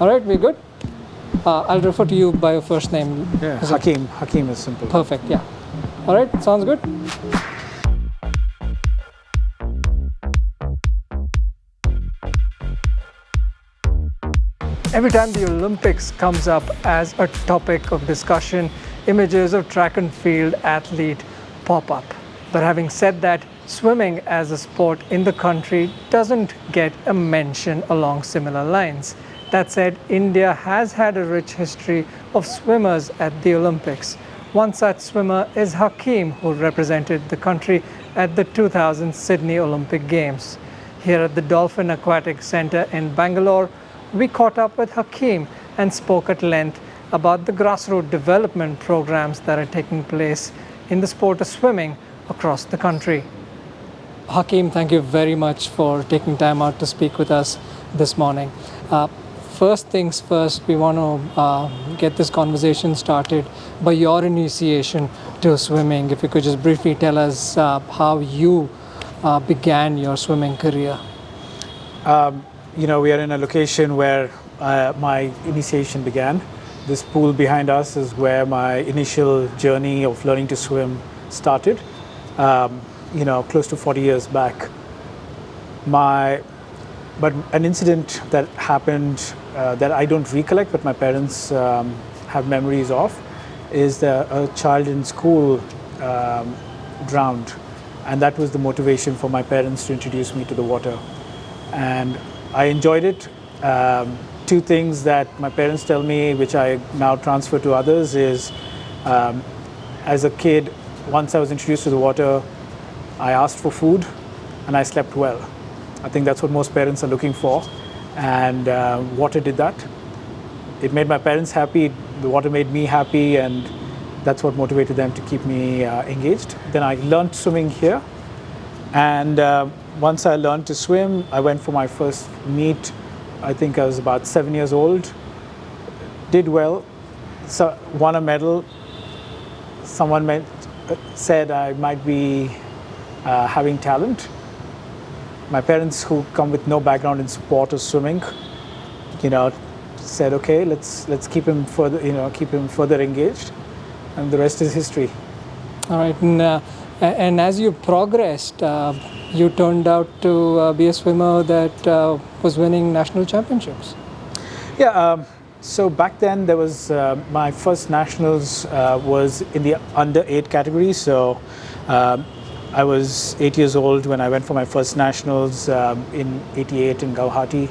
All right, we're good. I'll refer to you by your first name. Yeah, Hakim. Hakim is simple. Perfect, yeah. All right, sounds good. Every time the Olympics comes up as a topic of discussion, images of track and field athlete pop up. But having said that, swimming as a sport in the country doesn't get a mention along similar lines. That said, India has had a rich history of swimmers at the Olympics. One such swimmer is Hakim, who represented the country at the 2000 Sydney Olympic Games. Here at the Dolphin Aquatic Centre in Bangalore, we caught up with Hakim and spoke at length about the grassroots development programs that are taking place in the sport of swimming across the country. Hakim, thank you very much for taking time out to speak with us this morning. First things first, we want to get this conversation started by your initiation to swimming. If you could just briefly tell us how you began your swimming career. We are in a location where my initiation began. This pool behind us is where my initial journey of learning to swim started, close to 40 years back. But an incident that happened that I don't recollect, but my parents have memories of, is that a child in school drowned. And that was the motivation for my parents to introduce me to the water. And I enjoyed it. Two things that my parents tell me, which I now transfer to others, is as a kid, once I was introduced to the water, I asked for food and I slept well. I think that's what most parents are looking for, and water did that. It made my parents happy, the water made me happy, and that's what motivated them to keep me engaged. Then I learned swimming here, and once I learned to swim, I went for my first meet. I think I was about 7 years old. Did well, so won a medal. Someone said I might be having talent. My parents, who come with no background in sport or swimming, said, okay, let's keep him further engaged, and the rest is history. All right, and as you progressed, you turned out to be a swimmer that was winning national championships. Yeah, so back then there was my first nationals was in the under 8 category. So I was 8 years old when I went for my first nationals in '88 in Guwahati.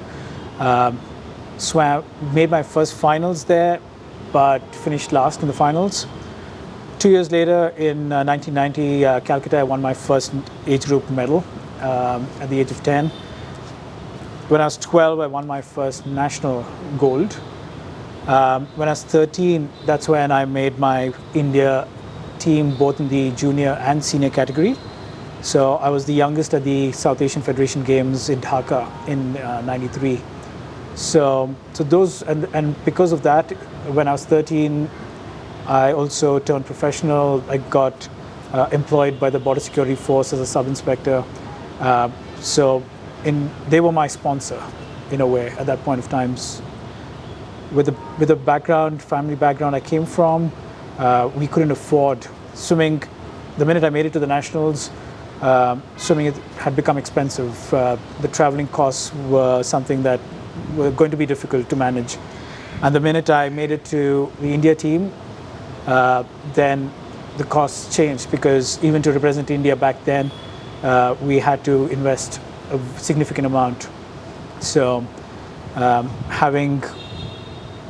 Made my first finals there, but finished last in the finals. 2 years later, in 1990, Calcutta, I won my first age group medal at the age of 10. When I was 12, I won my first national gold. When I was 13, that's when I made my India team, both in the junior and senior category. So I was the youngest at the South Asian Federation Games in Dhaka in '93. So those, and because of that, when I was 13, I also turned professional. I got employed by the Border Security Force as a sub-inspector. They were my sponsor, in a way, at that point of time. With the family background I came from, we couldn't afford swimming. The minute I made it to the nationals, swimming had become expensive. The traveling costs were something that were going to be difficult to manage. And the minute I made it to the India team, then the costs changed, because even to represent India back then, we had to invest a significant amount. So having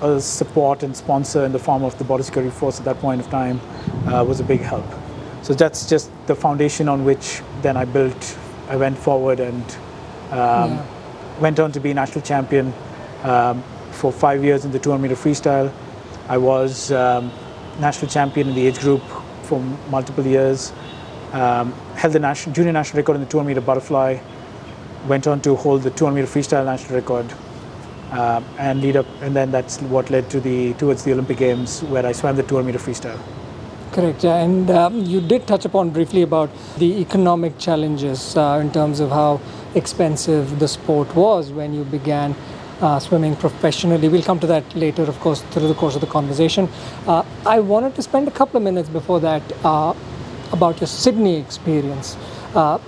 a support and sponsor in the form of the Border Security Force at that point of time was a big help. So that's just the foundation on which then I went forward and went on to be national champion for 5 years in the 200 meter freestyle. I was national champion in the age group for multiple years, held the junior national record in the 200 meter butterfly, went on to hold the 200 meter freestyle national record, and then that's what led towards the Olympic Games, where I swam the 200 meter freestyle. Correct, yeah. And you did touch upon briefly about the economic challenges in terms of how expensive the sport was when you began. swimming professionally. We'll come to that later, of course, through the course of the conversation. I wanted to spend a couple of minutes before that about your Sydney experience.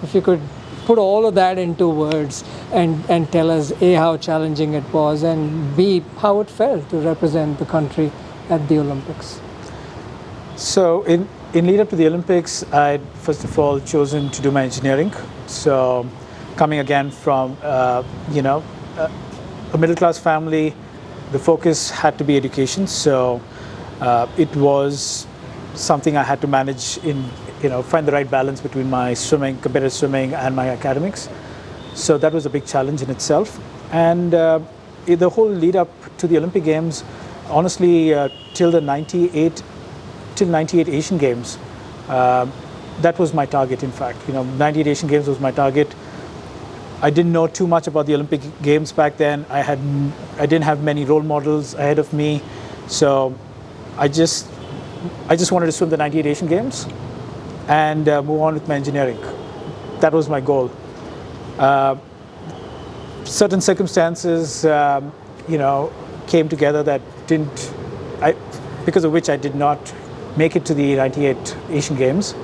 If you could put all of that into words and tell us A, how challenging it was, and B, how it felt to represent the country at the Olympics. So in lead up to the Olympics, I'd first of all chosen to do my engineering. So coming again from, a middle class family, the focus had to be education. So it was something I had to manage find the right balance between my swimming, competitive swimming, and my academics. So that was a big challenge in itself. And the whole lead up to the Olympic Games, honestly, till 98 Asian Games, that was my target. In fact, 98 Asian Games was my target. I didn't know too much about the Olympic Games back then. I didn't have many role models ahead of me, so I just wanted to swim the 98 Asian Games and move on with my engineering. That was my goal. Certain circumstances, came together that because of which I did not make it to the 98 Asian Games,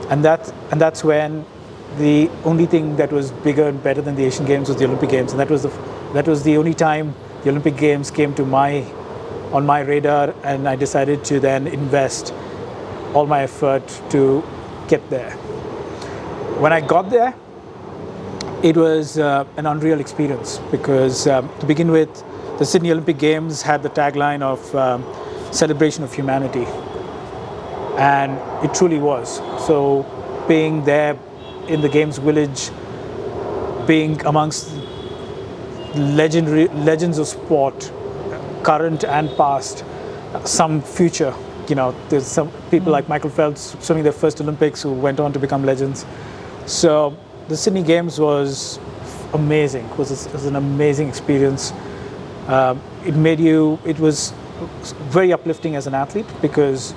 and that's when the only thing that was bigger and better than the Asian Games was the Olympic Games, and that was the only time the Olympic Games came on my radar, and I decided to then invest all my effort to get there. When I got there, it was an unreal experience because to begin with, the Sydney Olympic Games had the tagline of celebration of humanity, and it truly was. So being there in the Games Village, being amongst legends of sport, current and past, some future. There's some people like Michael Phelps swimming their first Olympics who went on to become legends. So the Sydney Games was amazing. It was an amazing experience. It was very uplifting as an athlete because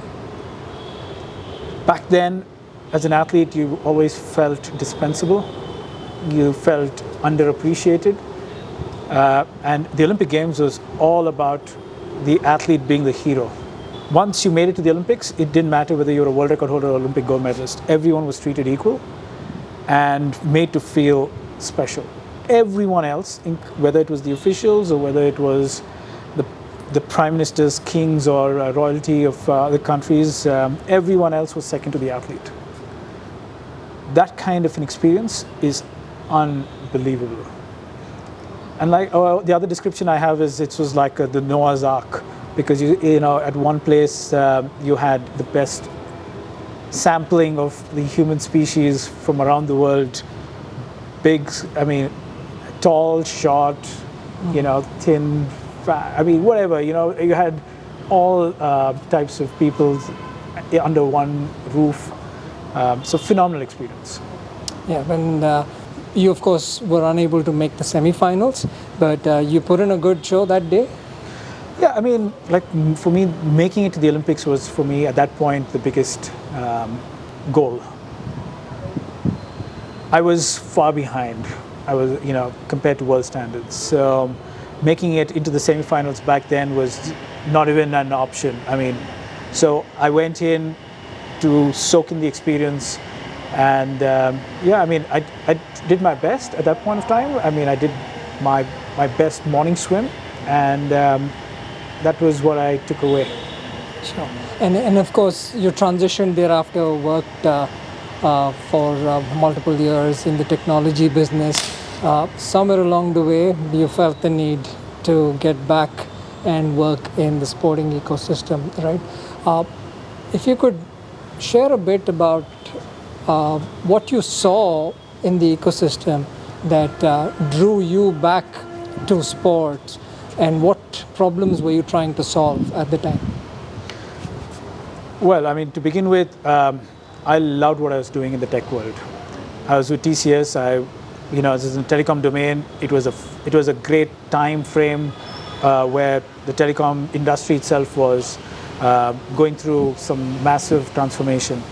back then, as an athlete, you always felt dispensable. You felt underappreciated. And the Olympic Games was all about the athlete being the hero. Once you made it to the Olympics, it didn't matter whether you were a world record holder or Olympic gold medalist. Everyone was treated equal and made to feel special. Everyone else, whether it was the officials or whether it was the prime ministers, kings, or royalty of the countries, everyone else was second to the athlete. That kind of an experience is unbelievable. And the other description I have is it was like the Noah's Ark, because at one place you had the best sampling of the human species from around the world. Tall, short, thin, fat, whatever. You had all types of people under one roof. So phenomenal experience. Yeah, and you of course were unable to make the semi-finals, but you put in a good show that day. Yeah, for me, making it to the Olympics was, for me, at that point, the biggest goal. I was far behind. I was, compared to world standards. So making it into the semifinals back then was not even an option. So I went in to soak in the experience, and I did my best at that point of time. I did my best morning swim, and that was what I took away. Sure. And of course, you transitioned thereafter, worked for multiple years in the technology business. Somewhere along the way, you felt the need to get back and work in the sporting ecosystem, right? If you could share a bit about what you saw in the ecosystem that drew you back to sports, and what problems were you trying to solve at the time? Well, to begin with, I loved what I was doing in the tech world. I was with TCS. This is in the telecom domain. It was a great time frame where the telecom industry itself was going through some massive transformation.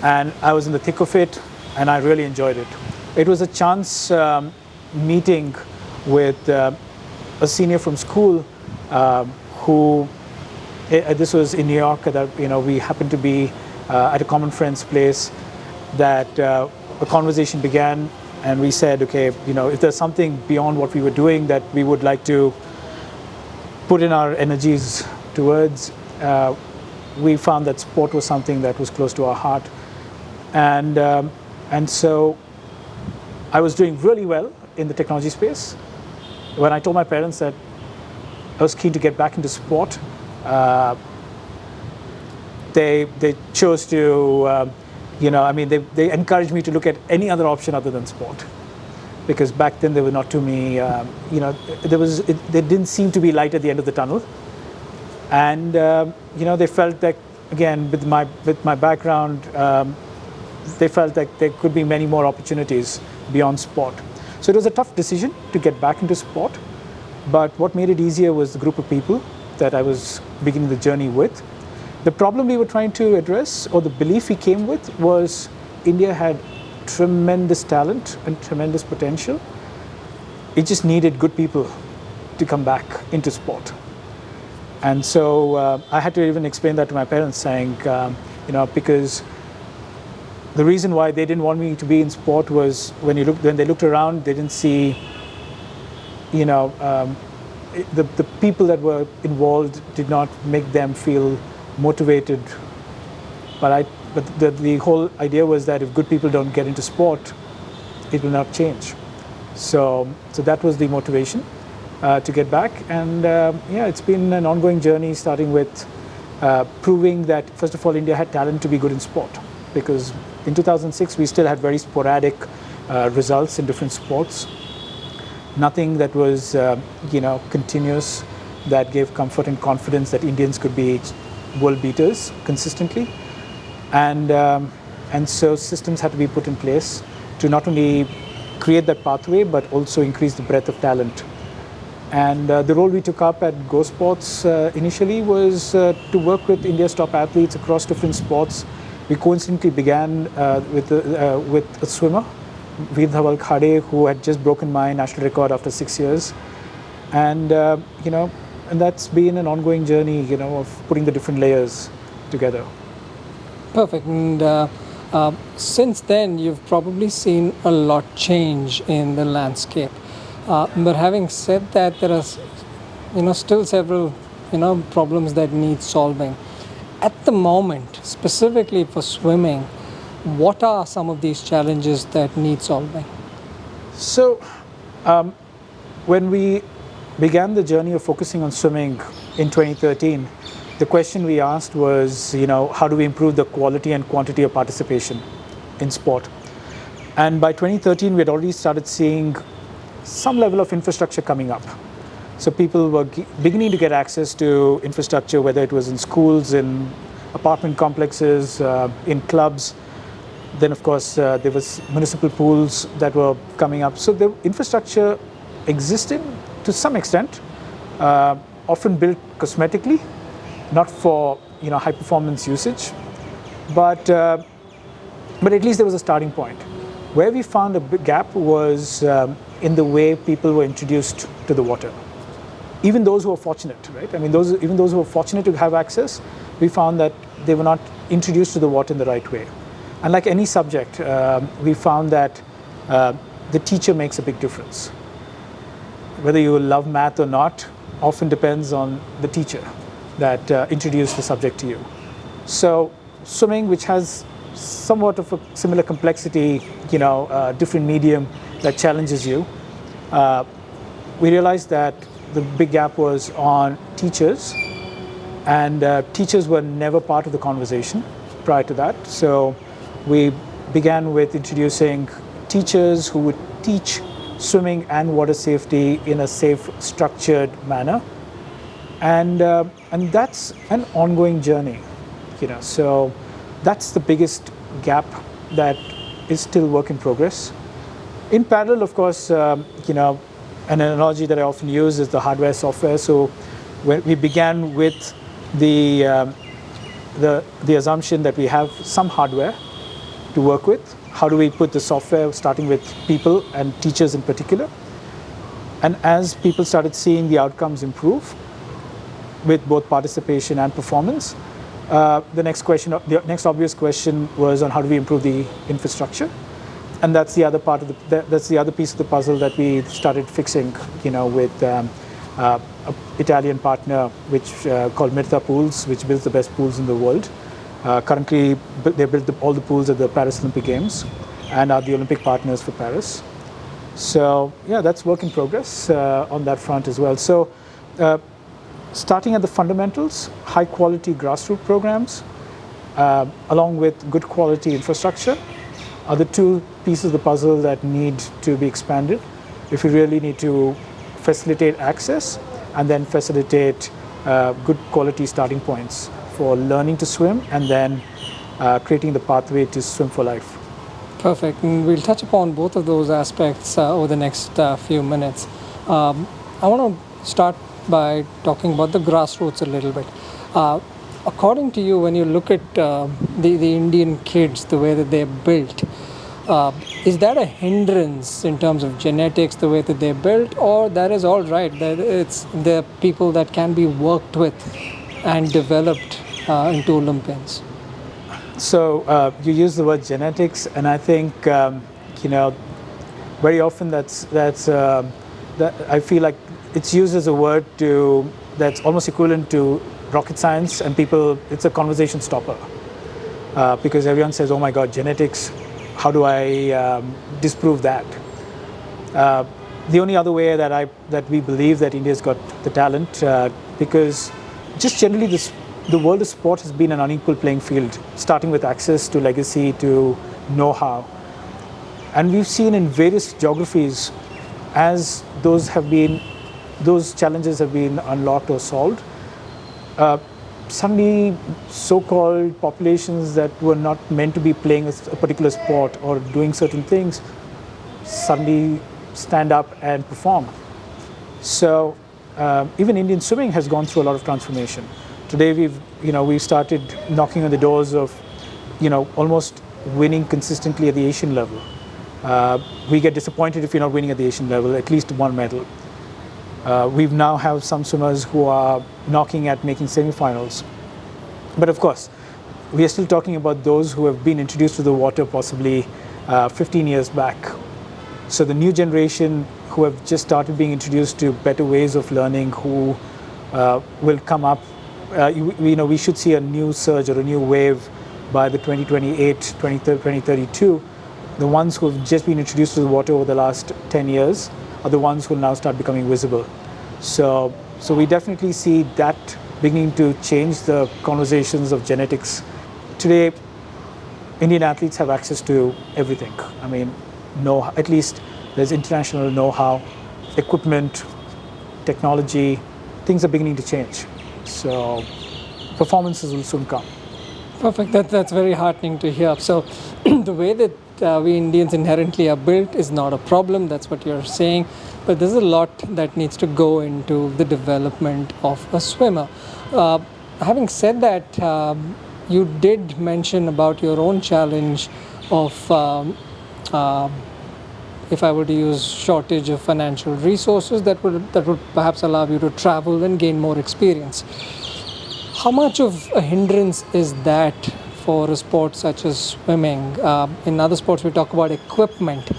And I was in the thick of it, and I really enjoyed it. It was a chance meeting with a senior from school who, this was in New York, that we happened to be at a common friend's place, that a conversation began, and we said, okay, if there's something beyond what we were doing that we would like to put in our energies towards, we found that sport was something that was close to our heart. And so I was doing really well in the technology space. When I told my parents that I was keen to get back into sport, they chose to, they encouraged me to look at any other option other than sport. Because back then there were not too many, there didn't seem to be light at the end of the tunnel. And, they felt that, again, with my background, they felt that there could be many more opportunities beyond sport. So it was a tough decision to get back into sport. But what made it easier was the group of people that I was beginning the journey with. The problem we were trying to address, or the belief we came with, was India had tremendous talent and tremendous potential. It just needed good people to come back into sport. And so I had to even explain that to my parents, saying, because the reason why they didn't want me to be in sport was when they looked around, they didn't see, the people that were involved did not make them feel motivated. But the whole idea was that if good people don't get into sport, it will not change. So that was the motivation to get back. And it's been an ongoing journey, starting with proving that, first of all, India had talent to be good in sport. Because in 2006, we still had very sporadic results in different sports. Nothing that was, continuous, that gave comfort and confidence that Indians could be world beaters consistently. And so systems had to be put in place to not only create that pathway, but also increase the breadth of talent. And the role we took up at Go Sports initially was to work with India's top athletes across different sports. We coincidentally began with a swimmer, Veer Dhawal Khade, who had just broken my national record after 6 years. And, and that's been an ongoing journey, of putting the different layers together. Perfect. And since then, you've probably seen a lot change in the landscape. But having said that, there are, still several, problems that need solving. At the moment, specifically for swimming, what are some of these challenges that need solving? So, when we began the journey of focusing on swimming in 2013, the question we asked was, how do we improve the quality and quantity of participation in sport? And by 2013, we had already started seeing some level of infrastructure coming up. So people were beginning to get access to infrastructure, whether it was in schools, in apartment complexes, in clubs. Then, of course, there was municipal pools that were coming up. So the infrastructure existed to some extent, often built cosmetically, not for high performance usage, but at least there was a starting point. Where we found a big gap was in the way people were introduced to the water. Even those who were fortunate, right? I mean, even those who were fortunate to have access, we found that they were not introduced to the water in the right way. And like any subject, we found that the teacher makes a big difference. Whether you love math or not often depends on the teacher that introduced the subject to you. So swimming, which has somewhat of a similar complexity, different medium that challenges you, we realized that the big gap was on teachers, and teachers were never part of the conversation prior to that. So we began with introducing teachers who would teach swimming and water safety in a safe, structured manner, and that's an ongoing journey. So that's the biggest gap that is still work in progress. In parallel, of course, an analogy that I often use is the hardware software. So when we began with the assumption that we have some hardware to work with. How do we put the software, starting with people and teachers in particular? And as people started seeing the outcomes improve with both participation and performance, the next obvious question was on how do we improve the infrastructure, and that's the other part of that's the other piece of the puzzle that we started fixing, with an Italian partner which called Mirta Pools, which builds the best pools in the world. Currently, they built all the pools at the Paris Olympic Games, and are the Olympic partners for Paris. So yeah, that's work in progress on that front as well. So. Starting at the fundamentals, high quality grassroots programs, along with good quality infrastructure, are the two pieces of the puzzle that need to be expanded if we really need to facilitate access and then facilitate good quality starting points for learning to swim and then creating the pathway to swim for life. Perfect. And we'll touch upon both of those aspects over the next few minutes. I want to start by talking about the grassroots a little bit. According to you, when you look at the Indian kids, the way that they're built, is that a hindrance in terms of genetics, the way that they're built, or that is all right, that it's the people that can be worked with and developed into Olympians? So you use the word genetics, and I think very often that I feel like it's used as a word that's almost equivalent to rocket science, and it's a conversation stopper because everyone says, "Oh my God, genetics! How do I disprove that?" The only other way that we believe that India's got the talent, because just generally the world of sport has been an unequal playing field, starting with access to legacy to know-how, and we've seen in various geographies as those challenges have been unlocked or solved, suddenly so-called populations that were not meant to be playing a particular sport or doing certain things suddenly stand up and perform. So even Indian swimming has gone through a lot of transformation. Today we've started knocking on the doors of almost winning consistently at the Asian level. We get disappointed if you're not winning at the Asian level, at least one medal. We now have some swimmers who are knocking at making semi-finals. But of course, we are still talking about those who have been introduced to the water possibly 15 years back. So the new generation who have just started being introduced to better ways of learning, who will come up, we should see a new surge or a new wave by the 2028, 2032. The ones who have just been introduced to the water over the last 10 years are the ones who will now start becoming visible. So we definitely see that beginning to change the conversations of genetics. Today, Indian athletes have access to everything. I mean, at least there's international know-how, equipment, technology. Things are beginning to change. So performances will soon come. Perfect. That's very heartening to hear. So the way that we Indians inherently are built is not a problem. That's what you're saying. But there's a lot that needs to go into the development of a swimmer. Having said that, you did mention about your own challenge of, if I were to use shortage of financial resources, that would perhaps allow you to travel and gain more experience. How much of a hindrance is that for a sport such as swimming? In other sports, we talk about equipment.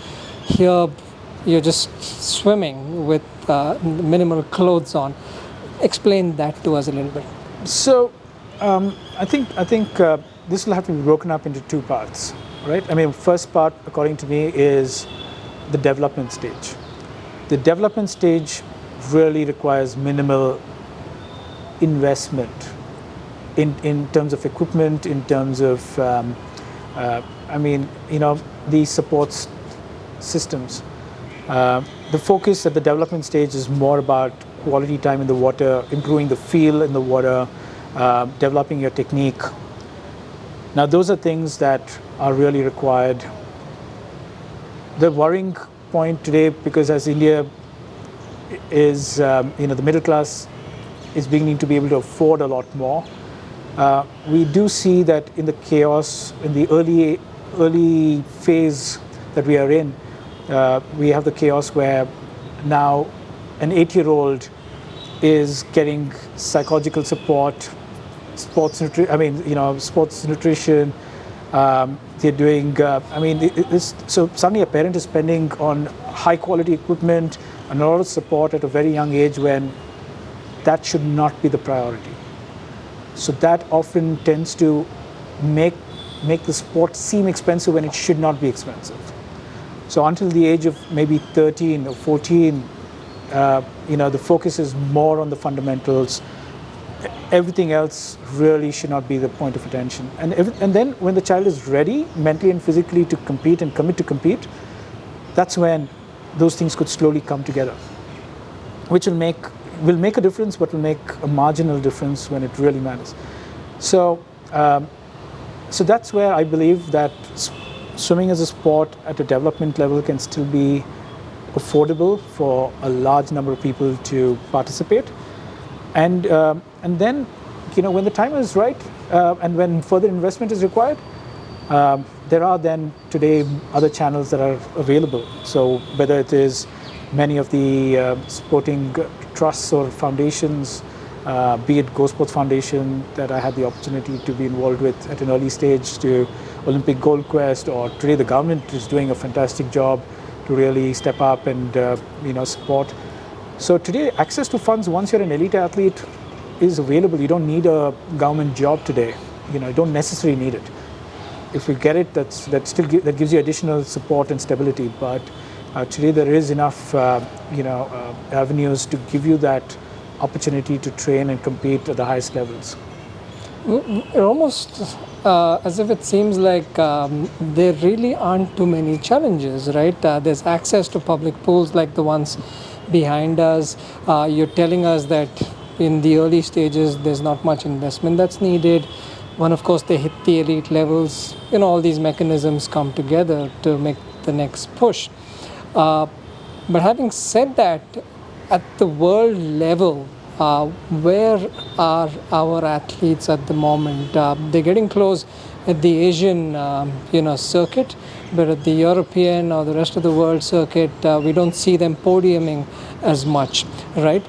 Here, you're just swimming with minimal clothes on. Explain that to us a little bit. So, I think this will have to be broken up into two parts, right? I mean, first part, according to me, is the development stage. The development stage really requires minimal investment in terms of equipment, in terms of, these support systems. The focus at the development stage is more about quality time in the water, improving the feel in the water, developing your technique. Now, those are things that are really required. The worrying point today, because as India is, the middle class is beginning to be able to afford a lot more, we do see that in the chaos, in the early phase that we are in, we have the chaos where now an 8-year-old is getting psychological support, sports nutrition. They're doing. So suddenly a parent is spending on high quality equipment and a lot of support at a very young age when that should not be the priority. So that often tends to make the sport seem expensive when it should not be expensive. So until the age of maybe 13 or 14, the focus is more on the fundamentals. Everything else really should not be the point of attention. And then when the child is ready mentally and physically to compete and commit to compete, that's when those things could slowly come together, which will make a difference, but will make a marginal difference when it really matters. So that's where I believe that swimming as a sport at a development level can still be affordable for a large number of people to participate. And then, when the time is right and when further investment is required, there are then today other channels that are available. So whether it is many of the sporting trusts or foundations, be it Go Sports Foundation that I had the opportunity to be involved with at an early stage, to Olympic Gold Quest, or today the government is doing a fantastic job to really step up and support. So today, access to funds once you're an elite athlete is available. You don't need a government job today. You don't necessarily need it. If you get it, that gives you additional support and stability. But today there is enough avenues to give you that opportunity to train and compete at the highest levels. Almost as if it seems like there really aren't too many challenges, right? There's access to public pools like the ones behind us. You're telling us that in the early stages there's not much investment that's needed. When of course they hit the elite levels, all these mechanisms come together to make the next push. But having said that, at the world level, where are our athletes at the moment? They're getting close at the Asian circuit, but at the European or the rest of the world circuit, we don't see them podiuming as much, right?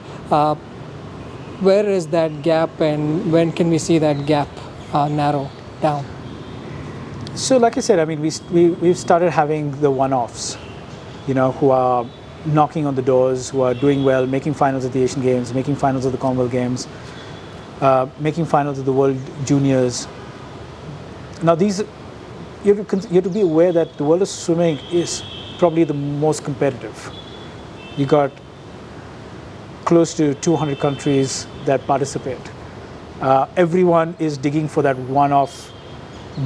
Where is that gap, and when can we see that gap narrow down? So like I said, we've started having the one-offs, who are knocking on the doors, who are doing well, making finals at the Asian Games, making finals of the Commonwealth Games, making finals of the World Juniors. Now you have to be aware that the world of swimming is probably the most competitive. You got close to 200 countries that participate. Everyone is digging for that one-off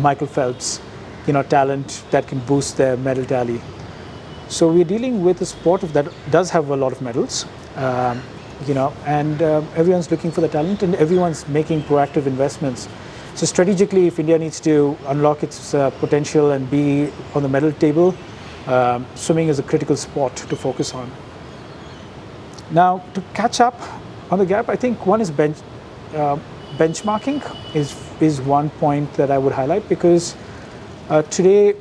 Michael Phelps, talent that can boost their medal tally. So we're dealing with a sport that does have a lot of medals, and everyone's looking for the talent, and everyone's making proactive investments. So strategically, if India needs to unlock its potential and be on the medal table, swimming is a critical sport to focus on. Now, to catch up on the gap, I think one is benchmarking is one point that I would highlight, because today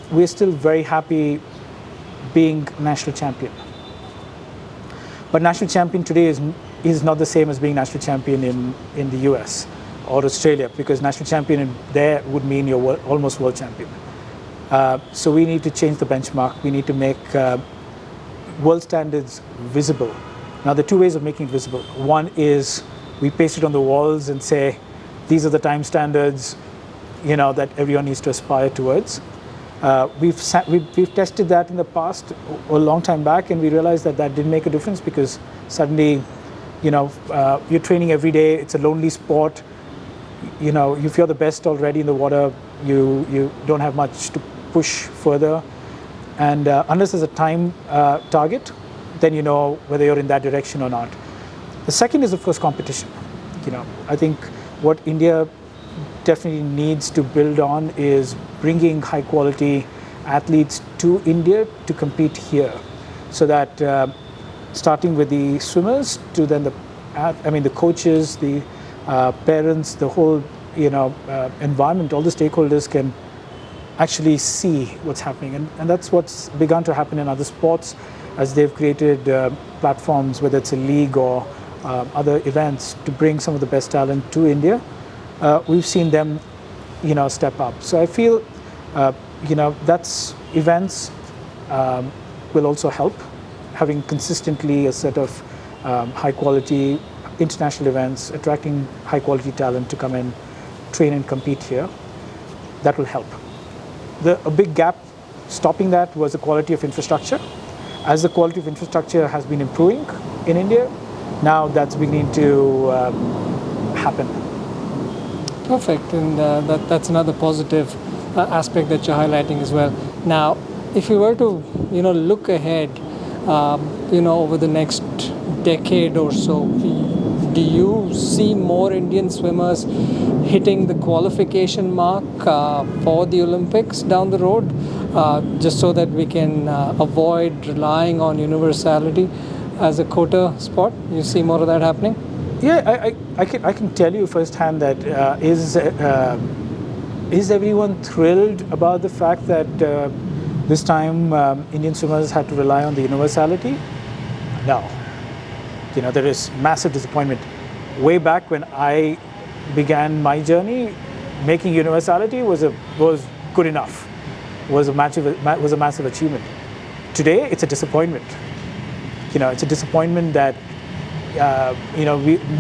we're still very happy being national champion. But national champion today is not the same as being national champion in the US or Australia, because national champion there would mean you're almost world champion. So we need to change the benchmark. We need to make world standards visible. Now, there are two ways of making it visible. One is we paste it on the walls and say, these are the time standards, that everyone needs to aspire towards. We've tested that in the past a long time back, and we realized that didn't make a difference, because suddenly, you're training every day. It's a lonely sport. If you're the best already in the water, you don't have much to push further. And unless there's a time target, then you know whether you're in that direction or not. The second is, of course, competition. I think what India definitely needs to build on is bringing high quality athletes to India to compete here, so that starting with the swimmers to then the coaches, the parents, the whole environment, all the stakeholders can actually see what's happening, and that's what's begun to happen in other sports. as they've created platforms, whether it's a league or other events, to bring some of the best talent to India, we've seen them, step up. So I feel, that's events will also help. Having consistently a set of high quality international events, attracting high quality talent to come and train and compete here, that will help. A big gap stopping that was the quality of infrastructure. As the quality of infrastructure has been improving in India, now that's beginning to happen. Perfect, and that's another positive aspect that you're highlighting as well. Now, if you were to, look ahead, over the next decade or so, do you see more Indian swimmers hitting the qualification mark for the Olympics down the road, just so that we can avoid relying on universality as a quota sport? You see more of that happening? Yeah, I can tell you firsthand that is everyone thrilled about the fact that this time Indian swimmers had to rely on the universality? No. There is massive disappointment. Way back when I began my journey, making universality was good enough, was a massive achievement. Today, it's a disappointment. It's a disappointment that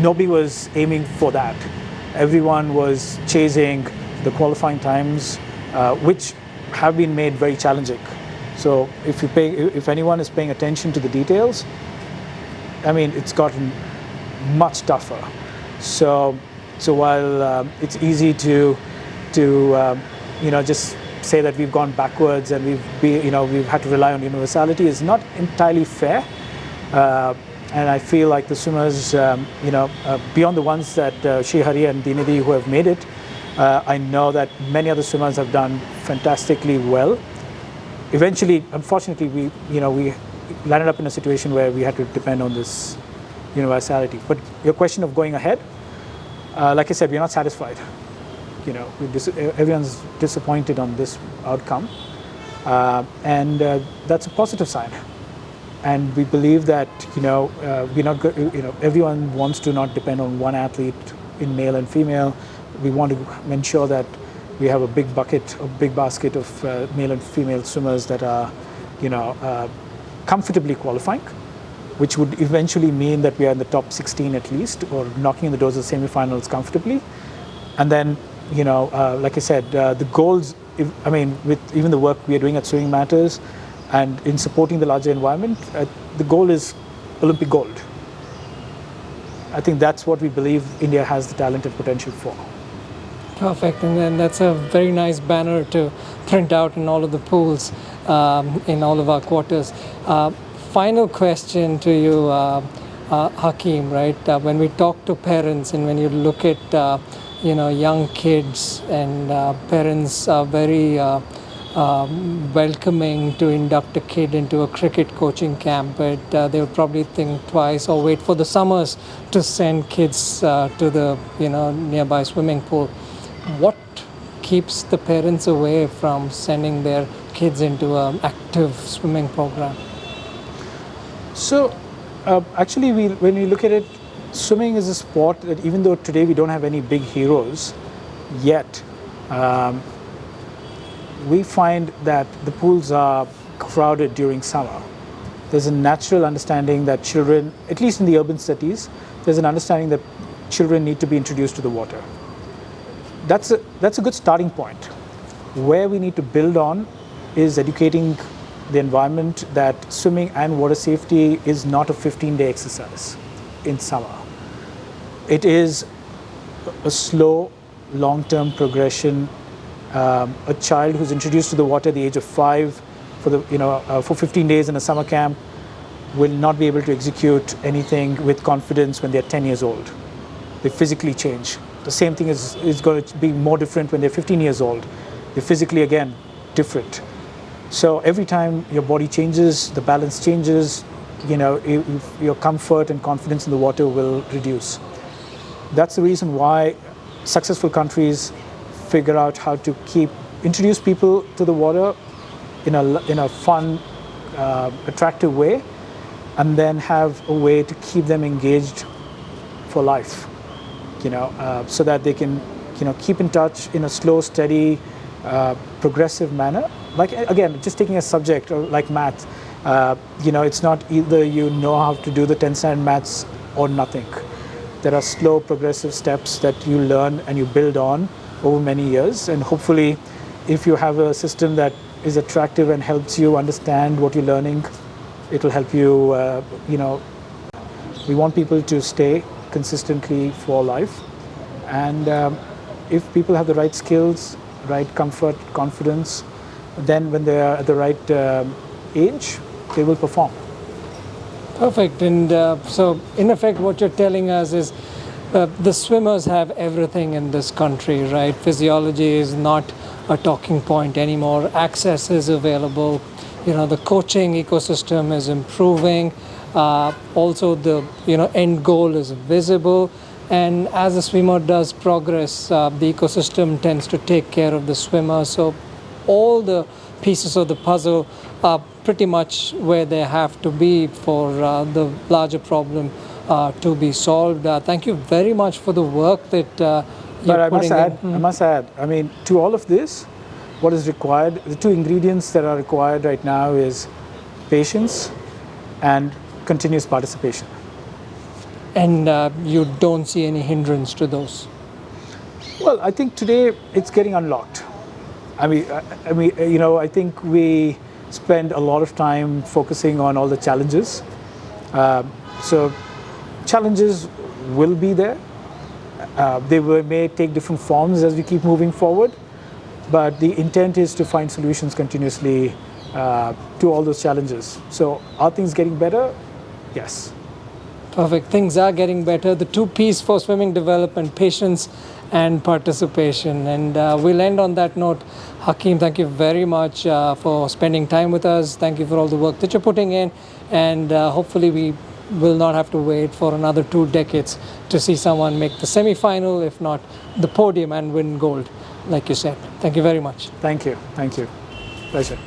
nobody was aiming for that. Everyone was chasing the qualifying times, which have been made very challenging. So if anyone is paying attention to the details, it's gotten much tougher. So while it's easy to just say that we've gone backwards and we've had to rely on universality, is not entirely fair. And I feel like the swimmers, beyond the ones that Srihari and Dinidi who have made it, I know that many other swimmers have done fantastically well. Eventually, unfortunately, we landed up in a situation where we had to depend on this universality. But your question of going ahead, like I said, we're not satisfied. Everyone's disappointed on this outcome, and that's a positive sign. And we believe that we're not everyone wants to not depend on one athlete in male and female. We want to ensure that we have a big basket of male and female swimmers that are comfortably qualifying, which would eventually mean that we are in the top 16 at least, or knocking on the doors of the semifinals comfortably. And then like I said, the goals, with even the work we are doing at Swimming Matters and in supporting the larger environment, the goal is Olympic gold. I think that's what we believe India has the talent and potential for. Perfect, and then that's a very nice banner to print out in all of the pools, in all of our quarters. Final question to you, Hakim, right? When we talk to parents and when you look at young kids, and parents are very welcoming to induct a kid into a cricket coaching camp, but they would probably think twice or wait for the summers to send kids to the nearby swimming pool. What keeps the parents away from sending their kids into an active swimming program? So actually, when we look at it, swimming is a sport that, even though today we don't have any big heroes yet, we find that the pools are crowded during summer. There's a natural understanding that children, at least in the urban cities, there's an understanding that children need to be introduced to the water. That's a good starting point. Where we need to build on is educating the environment that swimming and water safety is not a 15-day exercise in summer. It is a slow, long-term progression. A child who's introduced to the water at the age of 5 for 15 days in a summer camp will not be able to execute anything with confidence when they're 10 years old. They physically change. The same thing is going to be more different when they're 15 years old. They're physically, again, different. So every time your body changes, the balance changes, your comfort and confidence in the water will reduce. That's the reason why successful countries figure out how to introduce people to the water in a fun, attractive way, and then have a way to keep them engaged for life, so that they can, keep in touch in a slow, steady, progressive manner. Like, again, just taking a subject like math, it's not either you know how to do the 10 standard maths or nothing. There are slow, progressive steps that you learn and you build on over many years. And hopefully, if you have a system that is attractive and helps you understand what you're learning, it'll help you, we want people to stay consistently for life. And if people have the right skills, right comfort, confidence, then when they are at the right age, they will perform. Perfect. And so, in effect, what you're telling us is the swimmers have everything in this country, right? Physiology is not a talking point anymore. Access is available. The coaching ecosystem is improving. Also, the end goal is visible. And as the swimmer does progress, the ecosystem tends to take care of the swimmer. So all the pieces of the puzzle are pretty much where they have to be for the larger problem to be solved. Thank you very much for the work that you're putting in. I must add, to all of this, what is required, the two ingredients that are required right now is patience and continuous participation. And you don't see any hindrance to those? Well, I think today it's getting unlocked. I think we spend a lot of time focusing on all the challenges. So challenges will be there. They may take different forms as we keep moving forward, but the intent is to find solutions continuously to all those challenges. So are things getting better? Yes. Perfect. Things are getting better. The two P's for swimming development: patience and participation. And we'll end on that note. Hakim, thank you very much for spending time with us. Thank you for all the work that you're putting in. And hopefully we will not have to wait for another 2 decades to see someone make the semi-final, if not the podium, and win gold, like you said. Thank you very much. Thank you. Thank you. Pleasure.